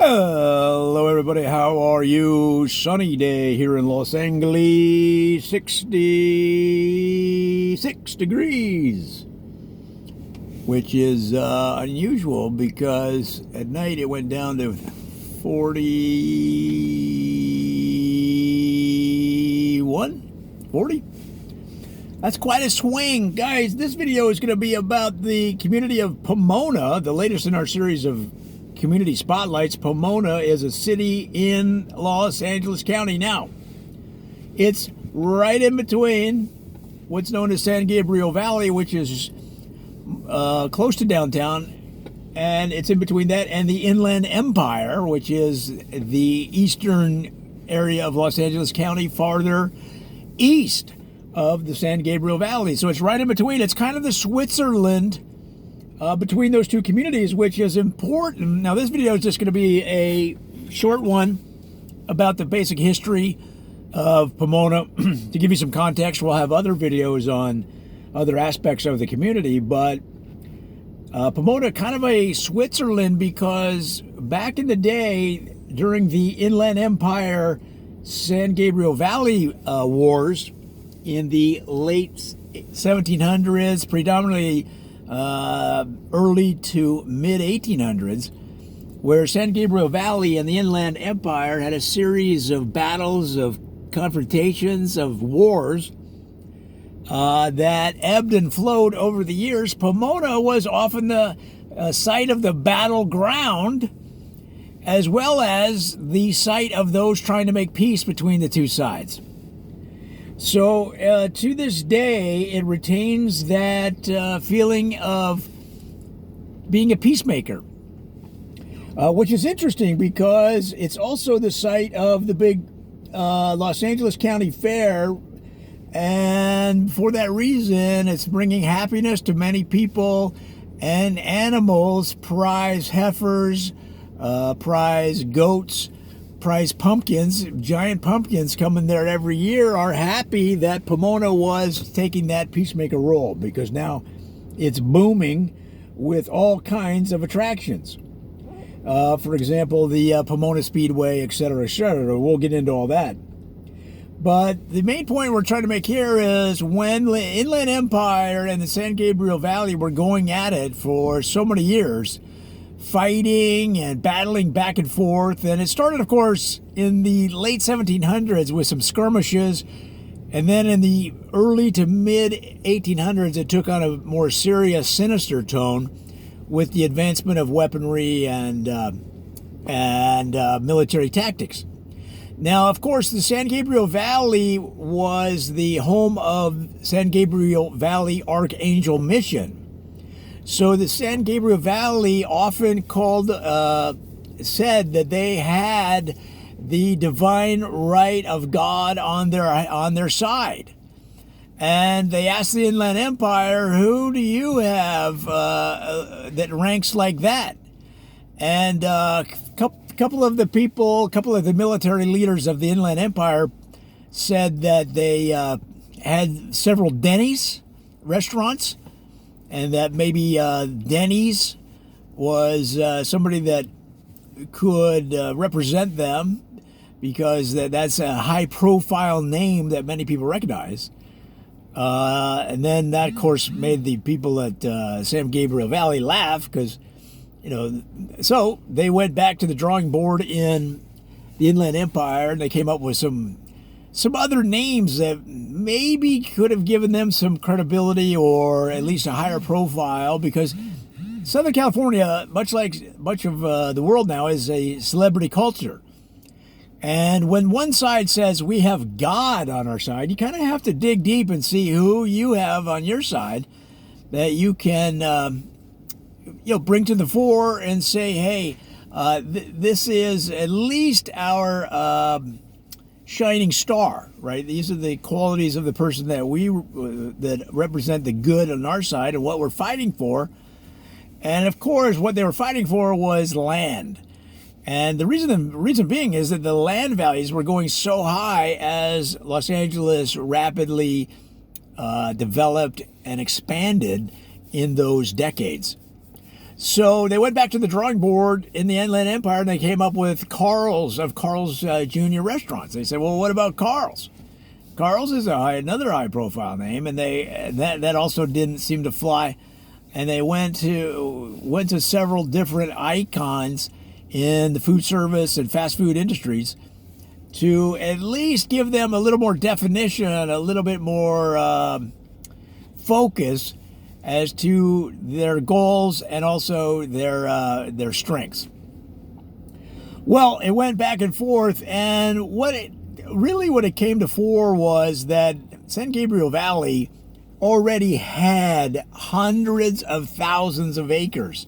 Hello, everybody. How are you? Sunny day here in Los Angeles, 66 degrees, which is unusual because at night it went down to 41, 40. That's quite a swing. Guys, this video is going to be about the community of Pomona, the latest in our series of community spotlights. Pomona is a city in Los Angeles County. Now, it's right in between what's known as San Gabriel Valley, which is close to downtown, and it's in between that and the Inland Empire, which is the eastern area of Los Angeles County, farther east of the San Gabriel Valley. So it's right in between. It's kind of the Switzerland between those two communities, which is important. Now, this video is just going to be a short one about the basic history of Pomona. To give you some context, we'll have other videos on other aspects of the community, but Pomona, kind of a Switzerland, because back in the day, during the Inland Empire San Gabriel Valley wars in the late 1700s, predominantly early to mid 1800s, where San Gabriel Valley and the Inland Empire had a series of battles, of confrontations, of wars that ebbed and flowed over the years. Pomona was often the site of the battleground, as well as the site of those trying to make peace between the two sides. So to this day, it retains that feeling of being a peacemaker, which is interesting because it's also the site of the big Los Angeles County Fair. And for that reason, it's bringing happiness to many people and animals. Prize heifers, prize goats, prize pumpkins, giant pumpkins coming there every year, are happy that Pomona was taking that peacemaker role, because now it's booming with all kinds of attractions. For example, the Pomona Speedway, etc., etc. We'll get into all that. But the main point we're trying to make here is when the Inland Empire and the San Gabriel Valley were going at it for so many years, fighting and battling back and forth. And it started, of course, in the late 1700s with some skirmishes. And then in the early to mid 1800s, it took on a more serious, sinister tone with the advancement of weaponry and military tactics. Now, of course, the San Gabriel Valley was the home of San Gabriel Valley Archangel Mission. So the San Gabriel Valley often said that they had the divine right of God on their side. And they asked the Inland Empire, who do you have that ranks like that? And a couple of the military leaders of the Inland Empire said that they had several Denny's restaurants, and that maybe Denny's was somebody that could represent them, because that's a high-profile name that many people recognize. And then that, of course, made the people at San Gabriel Valley laugh, because, so they went back to the drawing board in the Inland Empire, and they came up with some other names that maybe could have given them some credibility, or at least a higher profile, because Southern California, much of the world now, is a celebrity culture. And when one side says we have God on our side, you kind of have to dig deep and see who you have on your side that you can bring to the fore and say, hey, this is at least our shining star, right? These are the qualities of the person that that represent the good on our side and what we're fighting for. And of course, what they were fighting for was land. And the reason being is that the land values were going so high as Los Angeles rapidly developed and expanded in those decades. So they went back to the drawing board in the Inland Empire, and they came up with Carl's Jr. restaurants. They said, well, what about Carl's? Carl's is another high-profile name, and that also didn't seem to fly. And they went to several different icons in the food service and fast food industries to at least give them a little more definition, a little bit more focus as to their goals and also their strengths. Well, it went back and forth, and what it came to fore was that San Gabriel Valley already had hundreds of thousands of acres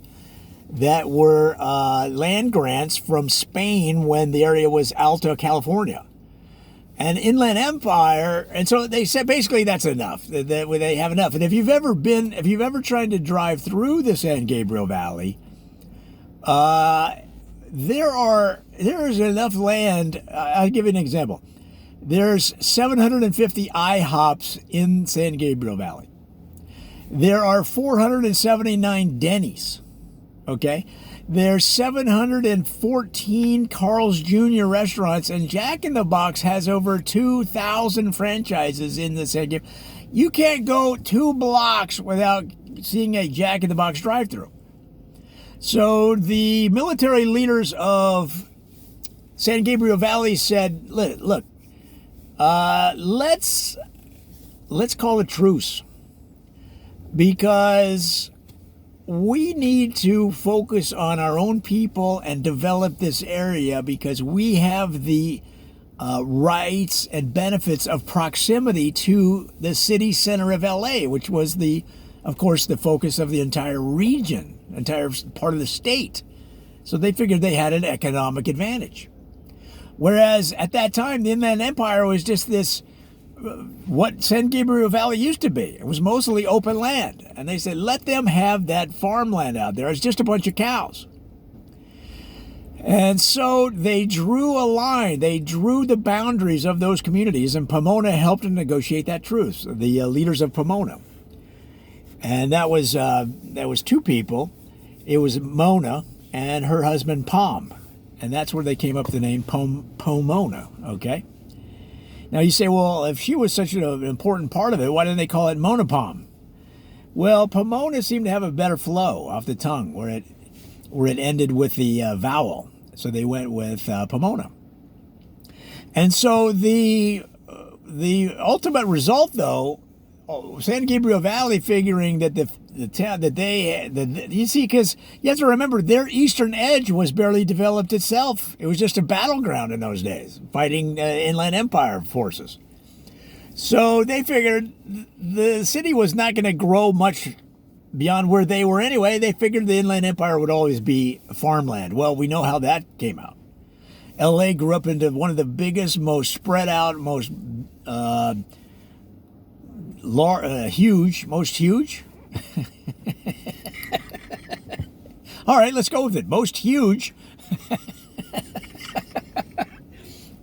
that were land grants from Spain when the area was Alta California. And Inland Empire, and so they said basically that's enough. That they have enough. And if you've ever tried to drive through the San Gabriel Valley, there is enough land. I'll give you an example. There's 750 IHOPs in San Gabriel Valley. There are 479 Denny's. Okay. There's 714 Carl's Jr. restaurants, and Jack in the Box has over 2,000 franchises in the San Gabriel. You can't go 2 blocks without seeing a Jack in the Box drive-thru. So the military leaders of San Gabriel Valley said, look, let's call a truce, because we need to focus on our own people and develop this area, because we have the rights and benefits of proximity to the city center of LA, which was of course, the focus of the entire region, entire part of the state. So they figured they had an economic advantage. Whereas at that time, the Inland Empire was just what San Gabriel Valley used to be. It was mostly open land. And they said, let them have that farmland out there. It's just a bunch of cows. And so they drew a line. They drew the boundaries of those communities, and Pomona helped to negotiate that truce, the leaders of Pomona. And that was 2 people. It was Mona and her husband Pom. And that's where they came up with the name Pomona, okay? Now you say, well, if she was such an important part of it, why didn't they call it Monopom? Well, Pomona seemed to have a better flow off the tongue, where it ended with the vowel. So they went with Pomona. And so the ultimate result, though, San Gabriel Valley figuring that the town that you see, because you have to remember their eastern edge was barely developed itself. It was just a battleground in those days, fighting Inland Empire forces. So they figured the city was not going to grow much beyond where they were anyway. They figured the Inland Empire would always be farmland. Well, we know how that came out. LA grew up into one of the biggest, most spread out, most huge. All right, let's go with it. Most huge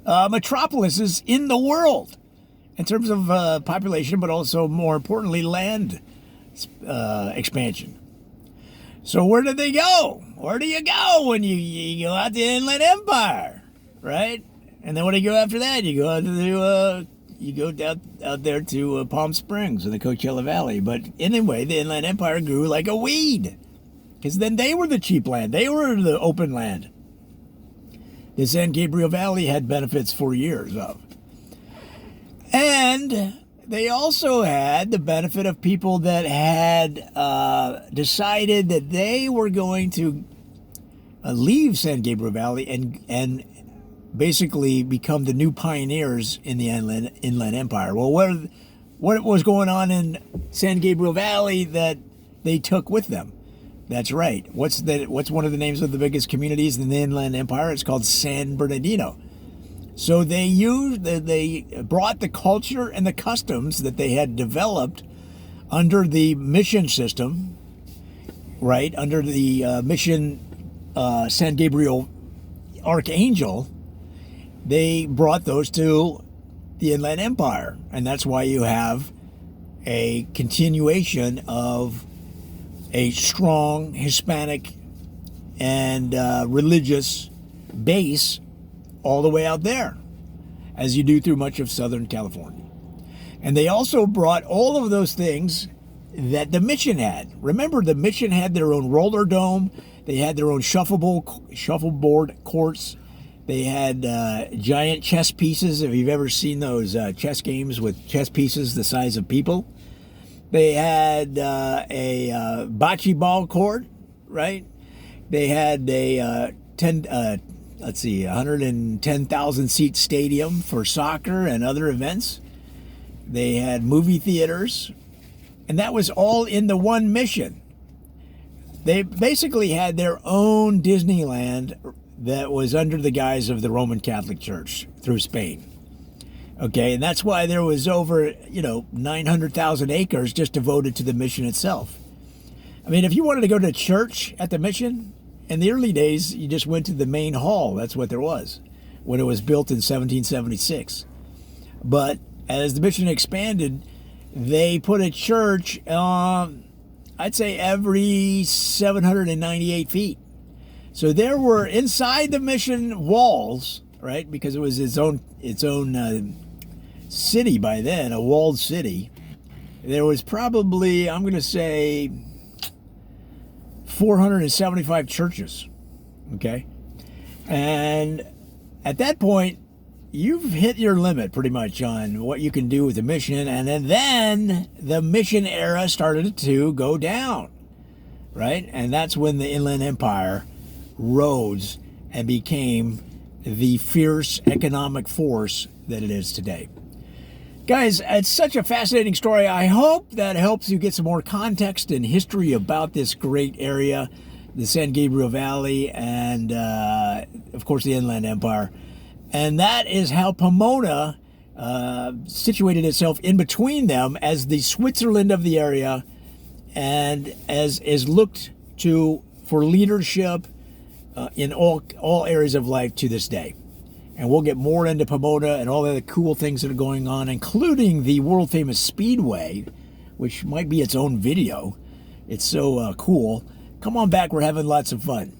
metropolises in the world in terms of population, but also more importantly, land expansion. So where did they go? Where do you go when you go out to the Inland Empire, right? And then what do you go after that? You go out to you go out there to Palm Springs in the Coachella Valley. But anyway, the Inland Empire grew like a weed, because then they were the cheap land. They were the open land. The San Gabriel Valley had benefits for years of. And they also had the benefit of people that had decided that they were going to leave San Gabriel Valley and basically become the new pioneers in the Inland Empire. Well, what was going on in San Gabriel Valley that they took with them? That's right. What's one of the names of the biggest communities in the Inland Empire? It's called San Bernardino. So they brought the culture and the customs that they had developed under the mission system, right? Under the mission San Gabriel Archangel. They brought those to the Inland Empire, and that's why you have a continuation of a strong Hispanic and religious base all the way out there, as you do through much of Southern California. And they also brought all of those things that the mission had. Remember, the mission had their own roller dome. They had their own shuffleboard courts. They had giant chess pieces. If you've ever seen those chess games with chess pieces the size of people. They had a bocce ball court, right? They had a 110,000 seat stadium for soccer and other events. They had movie theaters, and that was all in the one mission. They basically had their own Disneyland that was under the guise of the Roman Catholic Church through Spain. Okay, and that's why there was over, 900,000 acres just devoted to the mission itself. I mean, if you wanted to go to church at the mission, in the early days, you just went to the main hall. That's what there was when it was built in 1776. But as the mission expanded, they put a church, I'd say every 798 feet. So there were inside the mission walls, right? Because it was its own city by then, a walled city. There was probably, I'm going to say, 475 churches. Okay, and at that point, you've hit your limit pretty much on what you can do with the mission, and then the mission era started to go down, right? And that's when the Inland Empire rose and became the fierce economic force that it is today. Guys, it's such a fascinating story. I hope that helps you get some more context and history about this great area, the San Gabriel Valley, and of course the Inland Empire. And that is how Pomona situated itself in between them as the Switzerland of the area, and as is looked to for leadership in all areas of life to this day. And we'll get more into Pomona and all the other cool things that are going on, including the world-famous Speedway, which might be its own video. It's so cool. Come on back. We're having lots of fun.